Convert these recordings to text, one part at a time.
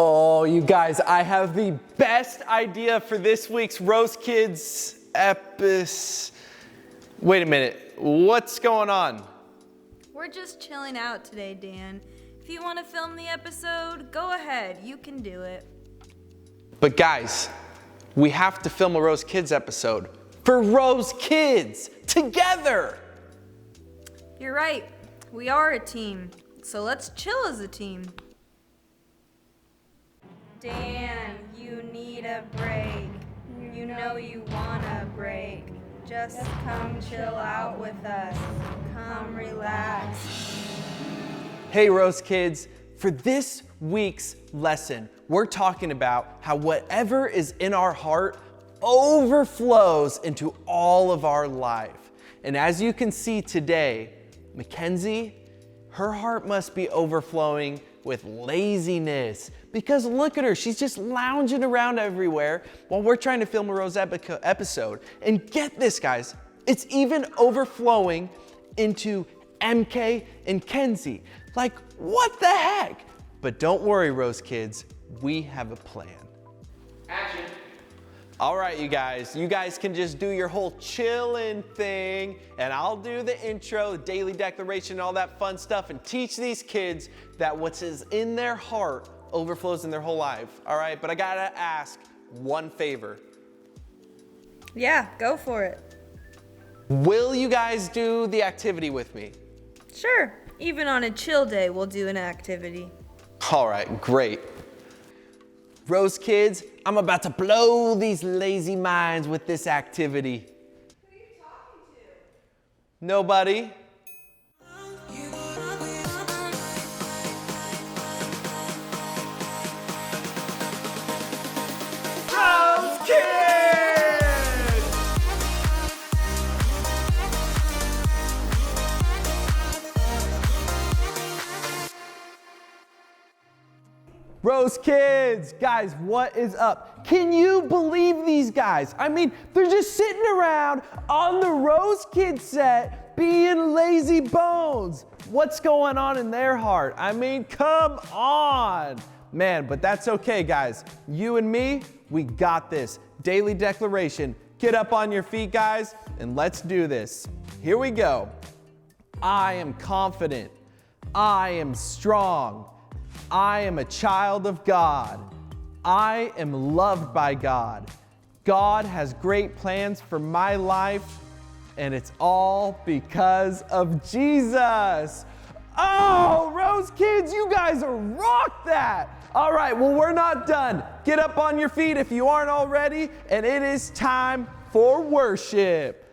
Oh, you guys, I have the best idea for this week's Roast Kids episode. Wait a minute, what's going on? We're just chilling out today, Dan. If you want to film the episode, go ahead, you can do it. But guys, we have to film a Roast Kids episode for Roast Kids together. You're right, we are a team, so let's chill as a team. Dan, you need a break. You know you want a break. Just come chill out with us. Come relax. Hey Roast Kids, for this week's lesson, we're talking about how whatever is in our heart overflows into all of our life. And as you can see today, Mackenzie, her heart must be overflowing with laziness, because look at her, she's just lounging around everywhere while we're trying to film a Rose episode. And get this, guys, it's even overflowing into MK and Kenzie. Like, what the heck? But don't worry, Rose Kids, we have a plan. Action. All right, you guys can just do your whole chillin' thing, and I'll do the intro, the daily declaration, all that fun stuff, and teach these kids that what is in their heart overflows in their whole life, all right? But I gotta ask one favor. Yeah, go for it. Will you guys do the activity with me? Sure, even on a chill day, we'll do an activity. All right, great. Rose Kids, I'm about to blow these lazy minds with this activity. Who are you talking to? Nobody? Rose Kids! Rose Kids, guys, what is up? Can you believe these guys? I mean, they're just sitting around on the Rose Kids set being lazy bones. What's going on in their heart? I mean, come on. Man, but that's okay, guys. You and me, we got this. Daily declaration. Get up on your feet, guys, and let's do this. Here we go. I am confident. I am strong. I am a child of God. I am loved by God. God has great plans for my life, and it's all because of Jesus. Oh, Rose Kids, you guys are rock that. All right, well, we're not done. Get up on your feet if you aren't already, and it is time for worship.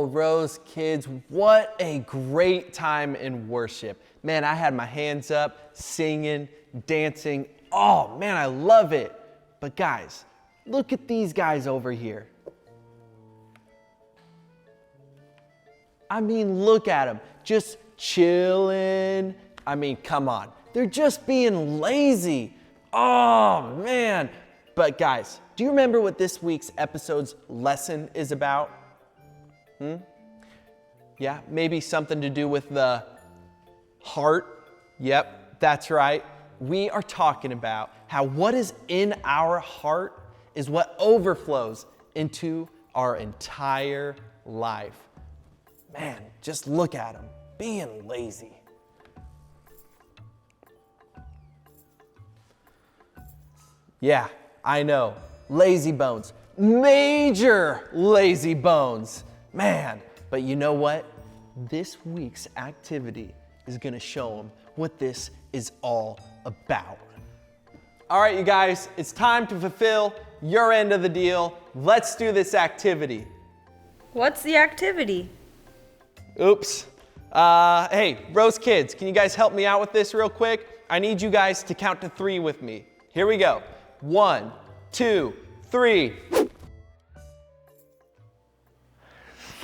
Oh, Rose kids, what a great time in worship. Man, I had my hands up, singing, dancing. Oh, man, I love it. But guys, look at these guys over here. I mean, look at them, just chilling. I mean, come on. They're just being lazy. Oh, man. But guys, do you remember what this week's episode's lesson is about? Yeah, maybe something to do with the heart. Yep, that's right. We are talking about how what is in our heart is what overflows into our entire life. Man, just look at them, being lazy. Yeah, I know, lazy bones, major lazy bones. Man, but you know what? This week's activity is gonna show them what this is all about. All right, you guys, it's time to fulfill your end of the deal. Let's do this activity. What's the activity? Oops. Hey, Rose kids, can you guys help me out with this real quick? I need you guys to count to 3 with me. Here we go. 1, 2, 3.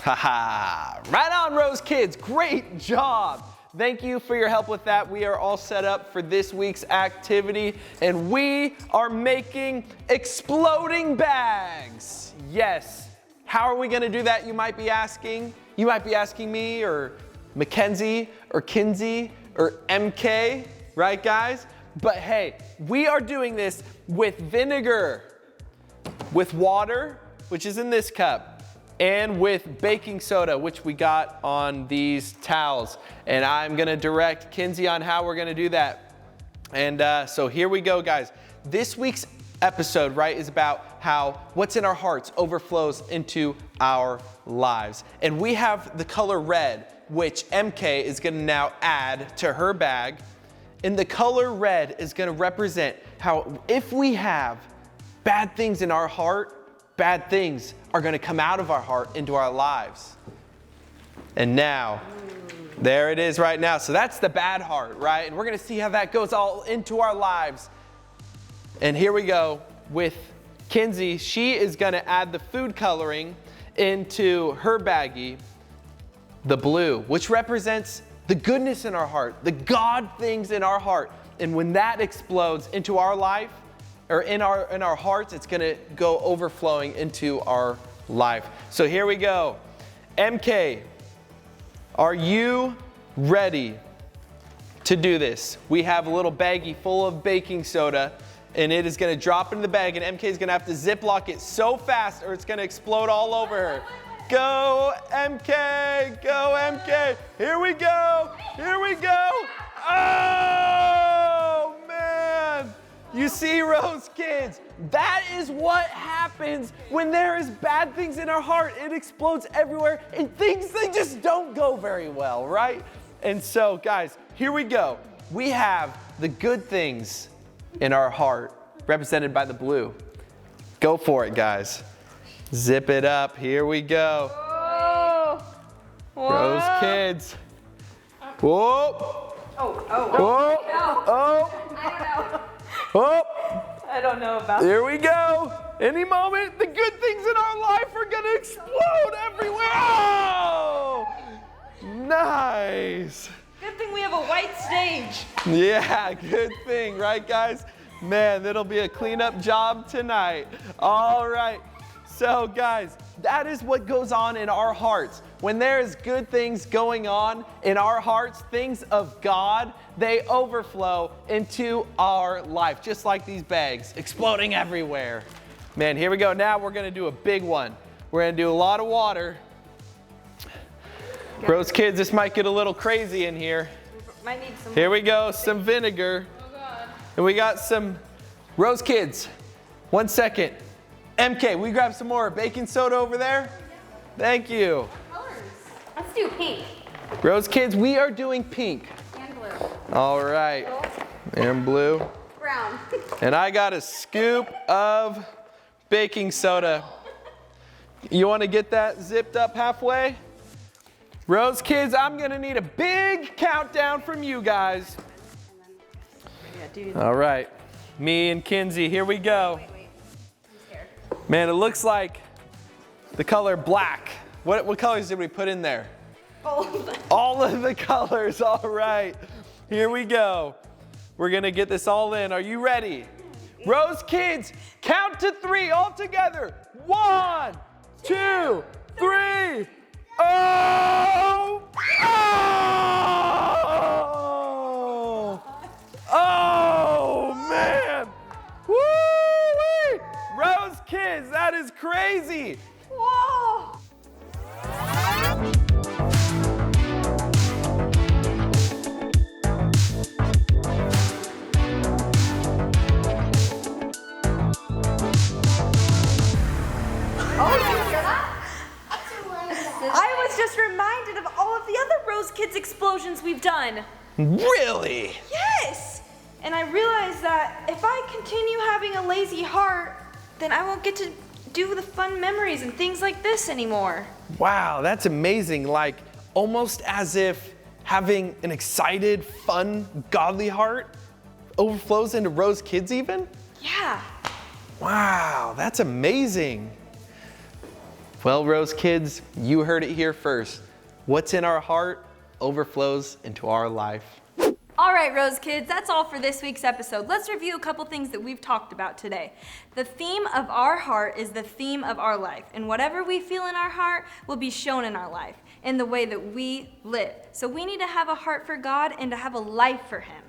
Haha, right on, Rose kids, great job. Thank you for your help with that. We are all set up for this week's activity, and we are making exploding bags. Yes. How are we gonna do that, you might be asking? You might be asking me, or Mackenzie, or Kinsey, or MK, right guys? But hey, we are doing this with vinegar, with water, which is in this cup, and with baking soda, which we got on these towels. And I'm gonna direct Kinsey on how we're gonna do that. And so here we go, guys. This week's episode, right, is about how what's in our hearts overflows into our lives. And we have the color red, which MK is gonna now add to her bag. And the color red is gonna represent how if we have bad things in our heart, bad things are gonna come out of our heart into our lives. And now, there it is right now. So that's the bad heart, right? And we're gonna see how that goes all into our lives. And here we go with Kinsey. She is gonna add the food coloring into her baggie, the blue, which represents the goodness in our heart, the God things in our heart. And when that explodes into our life, or in our hearts, it's gonna go overflowing into our life. So here we go. MK, are you ready to do this? We have a little baggie full of baking soda, and it is gonna drop into the bag, and MK is gonna have to Ziploc it so fast or it's gonna explode all over her. Go MK, go MK. Here we go, here we go. Oh man. You see, Rose kids, that is what happens when there is bad things in our heart. It explodes everywhere and things, they just don't go very well, right? And so guys, here we go. We have the good things in our heart represented by the blue. Go for it, guys. Zip it up, here we go. Whoa. Whoa. Rose kids. Whoa. Oh. Whoa. Oh. I don't know. Oh. I don't know about Here we go. Any moment, the good things in our life are gonna explode everywhere. Oh, nice. Good thing we have a white stage. Yeah, good thing, right guys? Man, that'll be a cleanup job tonight. All right, so guys, that is what goes on in our hearts. When there is good things going on in our hearts, things of God, they overflow into our life, just like these bags, exploding everywhere. Man, here we go. Now we're gonna do a big one. We're gonna do a lot of water. Rose kids, this might get a little crazy in here. Might need some. Here we go, some vinegar. Oh God. And we got some, Rose kids, 1 second. MK, we grab some more baking soda over there? Thank you. Colors. Let's do pink. Rose kids, we are doing pink. And blue. All right, and blue. Brown. And I got a scoop of baking soda. You want to get that zipped up halfway? Rose kids, I'm gonna need a big countdown from you guys. All right, me and Kinsey, here we go. Wait. I'm scared. Man, it looks like the color black. What colors did we put in there? All of them. All of the colors, all right. Here we go. We're gonna get this all in. Are you ready? Rose kids, count to 3 all together. 1, 2, 3. Oh! Oh! Oh, man! Woo-wee! Rose kids, that is crazy! Whoa! I was just reminded of all of the other Rose Kids explosions we've done. Really? Yes! And I realized that if I continue having a lazy heart, then I won't get to do the fun memories and things like this anymore. Wow, that's amazing. Like almost as if having an excited, fun, godly heart overflows into Rose kids even? Yeah. Wow, that's amazing. Well, Rose kids, you heard it here first. What's in our heart overflows into our life. All right, Rose Kids, that's all for this week's episode. Let's review a couple things that we've talked about today. The theme of our heart is the theme of our life, and whatever we feel in our heart will be shown in our life, in the way that we live. So we need to have a heart for God and to have a life for Him.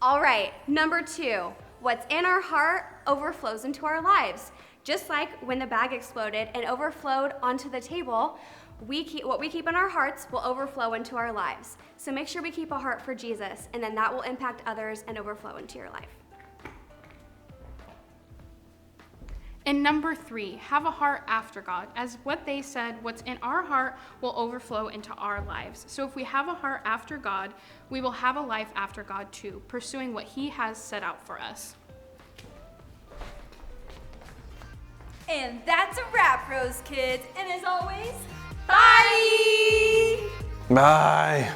All right, number 2, what's in our heart overflows into our lives. Just like when the bag exploded and overflowed onto the table, what we keep in our hearts will overflow into our lives. So make sure we keep a heart for Jesus, and then that will impact others and overflow into your life. And number 3, have a heart after God. As what they said, what's in our heart will overflow into our lives. So if we have a heart after God, we will have a life after God too, pursuing what He has set out for us. And that's a wrap, Rose Kids. And as always, bye! Bye.